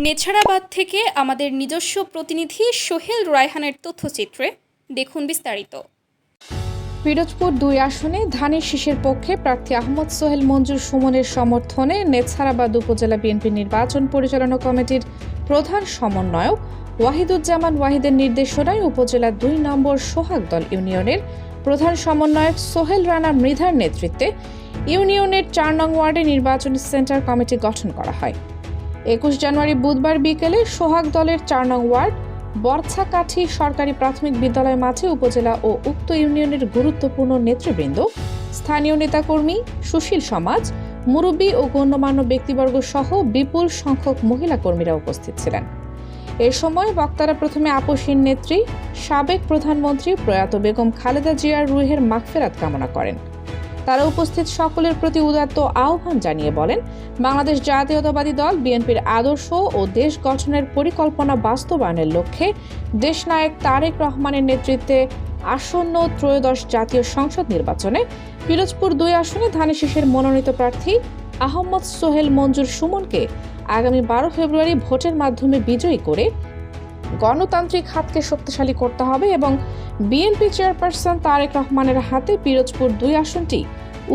নেছারাবাদ থেকে আমাদের নিজস্ব প্রতিনিধি সোহেল রায়হানের তথ্যচিত্রে দেখুন বিস্তারিত। পিরোজপুর ২ আসনে ধানের শীষের পক্ষে প্রার্থী আহমদ সোহেল মঞ্জুর সুমনের সমর্থনে নেছারাবাদ উপজেলা বিএনপি নির্বাচন পরিচালনা কমিটির প্রধান সমন্বয়ক ওয়াহিদুজ্জামান ওয়াহিদের নির্দেশনায় উপজেলা ২ নম্বর সোহাগদল ইউনিয়নের প্রধান সমন্বয়ক সোহেল রানা মৃধার নেতৃত্বে ইউনিয়নের ৪ নং ওয়ার্ডে নির্বাচনী সেন্টার কমিটি গঠন করা হয়। ২১ জানুয়ারি বুধবার বিকেলে সোহাগ দলের ৪ নং ওয়ার্ড বরছাকাঠি সরকারি প্রাথমিক বিদ্যালয় মাঠে উপজেলা ও উক্ত ইউনিয়নের গুরুত্বপূর্ণ নেতৃবৃন্দ, স্থানীয় নেতাকর্মী, সুশীল সমাজ, মুরব্বী ও গণ্যমান্য ব্যক্তিবর্গ সহ বিপুল সংখ্যক মহিলা কর্মীরা উপস্থিত ছিলেন। এ সময় বক্তারা প্রথমে আপসহীন নেত্রী সাবেক প্রধানমন্ত্রী প্রয়াত বেগম খালেদা জিয়ার রুহের মাগফিরাত কামনা করেন। তারা উপস্থিত সকলের প্রতি উদাত্ত আহ্বান জানিয়ে বলেন, বাংলাদেশ জাতীয়তাবাদী দল বিএনপির আদর্শ ও দেশ গঠনের পরিকল্পনা বাস্তবায়নের লক্ষ্যে দেশনায়ক তারেক রহমানের নেতৃত্বে আসন্ন ত্রয়োদশ জাতীয় সংসদ নির্বাচনে পিরোজপুর ২ আসনে ধানের শীষের মনোনীত প্রার্থী আহমদ সোহেল মঞ্জুর সুমনকে আগামী ১২ ফেব্রুয়ারি ভোটের মাধ্যমে বিজয়ী করে গণতান্ত্রিক হাতকে শক্তিশালী করতে হবে এবং বিএনপি চেয়ারপারসন তারেক রহমানের হাতে পিরোজপুর ২ আসনটি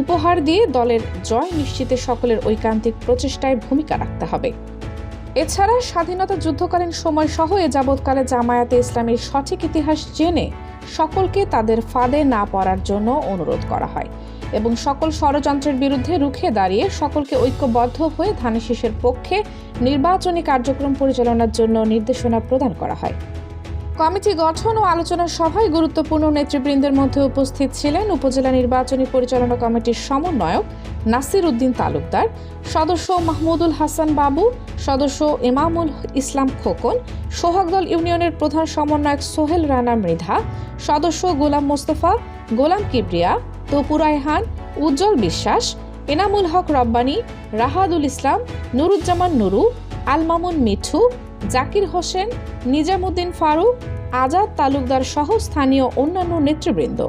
উপহার দিয়ে দলের জয় নিশ্চিতে সকলের ঐকান্তিক প্রচেষ্টায় ভূমিকা রাখতে হবে। এছাড়া স্বাধীনতা যুদ্ধকালীন সময় সহ এ যাবৎকালে জামায়াতে ইসলামীর সঠিক ইতিহাস জেনে সকলকে তাদের ফাঁদে না পড়ার জন্য অনুরোধ করা হয় এবং সকল ষড়যন্ত্রের বিরুদ্ধে রুখে দাঁড়িয়ে সকলকে ঐক্যবদ্ধ হয়ে ধানের শীষের পক্ষে নির্বাচনী কার্যক্রম পরিচালনার জন্য নির্দেশনা প্রদান করা হয়। কমিটি গঠন ও আলোচনা সভায় গুরুত্বপূর্ণ নেতৃবৃন্দের মধ্যে উপস্থিত ছিলেন উপজেলা নির্বাচনী পরিচালনা কমিটির সমন্বয়ক নাসির উদ্দিন তালুকদার, সদস্য মাহমুদুল হাসান বাবু, সদস্য ইমামুল ইসলাম খোকন, সোহাগদল ইউনিয়নের প্রধান সমন্বয়ক সোহেল রানা মৃধা, সদস্য গোলাম মোস্তফা, গোলাম কিবরিয়া, তপু রায়হান, উজ্জ্বল বিশ্বাস, এনামুল হক রব্বানী, রাহাদুল ইসলাম, নুরুজ্জামান নুরু, আল মামুন মিঠু, জাকির হোসেন, নিজামুদ্দিন ফারুক, আজাদ তালুকদার সহ স্থানীয় অন্যান্য নেতৃবৃন্দ।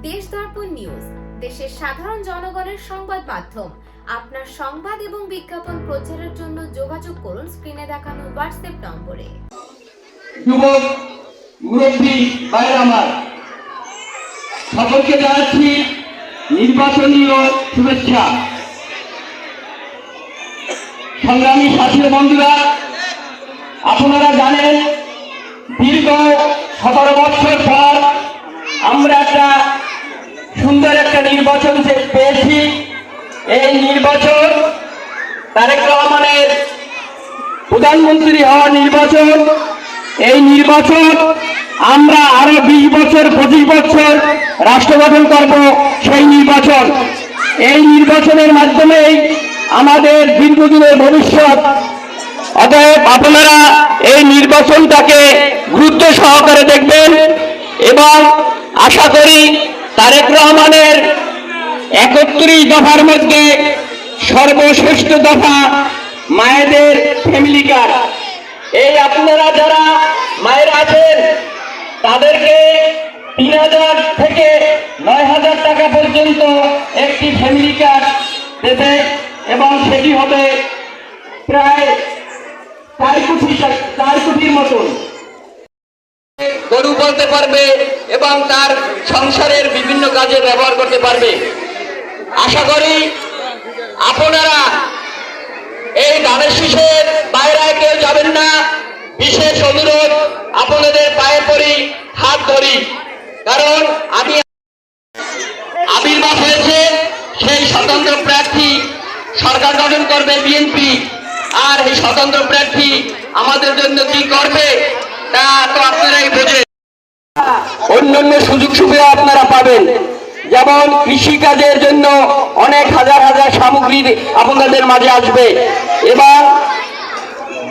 দেশ দর্পণ নিউজ, দেশের সাধারণ জনগণের সংবাদ মাধ্যম। আপনার সংবাদ এবং বিজ্ঞাপন প্রচারের জন্য যোগাযোগ করুন স্ক্রিনে দেখানো হোয়াটসঅ্যাপ নম্বরে। যুবক মুরব্বী ভাইরা আমার, সকলকে জানাচ্ছি নির্বাচনীয় শুভেচ্ছা। সংগ্রামী সাথী বন্ধুরা, আপনারা জানেন দীর্ঘ ১৭ বছর পর আমরা একটা সুন্দর একটা নির্বাচন পেয়েছি। এই নির্বাচন তারেক রহমানের প্রধানমন্ত্রী হওয়ার নির্বাচন। এই নির্বাচন আমরা আরো ২০ বছর ২৫ বছর রাষ্ট্র গঠন করব সেই নির্বাচন। এই নির্বাচনের মাধ্যমেই আমাদের দীর্ঘদিনের ভবিষ্যৎ। অতএব আপনারা এই নির্বাচনটাকে গুরুত্ব সহকারে দেখবেন এবং আশা করি তারেক রহমানের ৩১ দফার মধ্যে সর্বশ্রেষ্ঠ দফা মায়েদের ফ্যামিলি কার্ড। এই আপনারা যারা মায়েরা আছেন তাদেরকে ৩,০০০ থেকে ৯,০০০ টাকা পর্যন্ত একটি ফ্যামিলি কার্ড দেবে এবং সেটি হবে প্রায় ৪ কোটির মতন। গরু বলতে পারবে এবং তার সংসারের বিভিন্ন কাজে ব্যবহার করতে পারবে। আশা করি আপনারা এই ধানের শীষের বাইরে কেউ যাবেন না। বিশেষ অনুরোধ, আপনাদের পায়ে পড়ি, হাত ধরি, কারণ আমি আবির্ভাব হয়েছে সেই স্বতন্ত্র প্রার্থী সরকার গঠন করবে বিএনপি। আর এই স্বতন্ত্র প্রার্থী আমাদের জন্য কি করবে তা তো আপনারাই বোঝেন। অন্যান্য সুযোগ সুবিধা আপনারা পাবেন, যেমন কৃষিকাজের জন্য অনেক হাজার হাজার সামগ্রী আপনাদের মাঝে আসবে এবং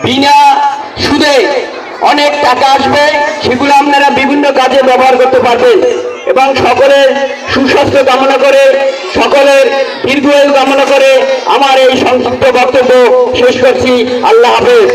বিনা সুদে অনেক টাকা আসবে, সেগুলো আপনারা বিভিন্ন কাজে ব্যবহার করতে পারবেন। এবং সকলের সুস্বাস্থ্য কামনা করে, সকলের দীর্ঘায়ু কামনা করে আমার এই সংক্ষিপ্ত বক্তব্য শেষ করছি। আল্লাহ হাফেজ।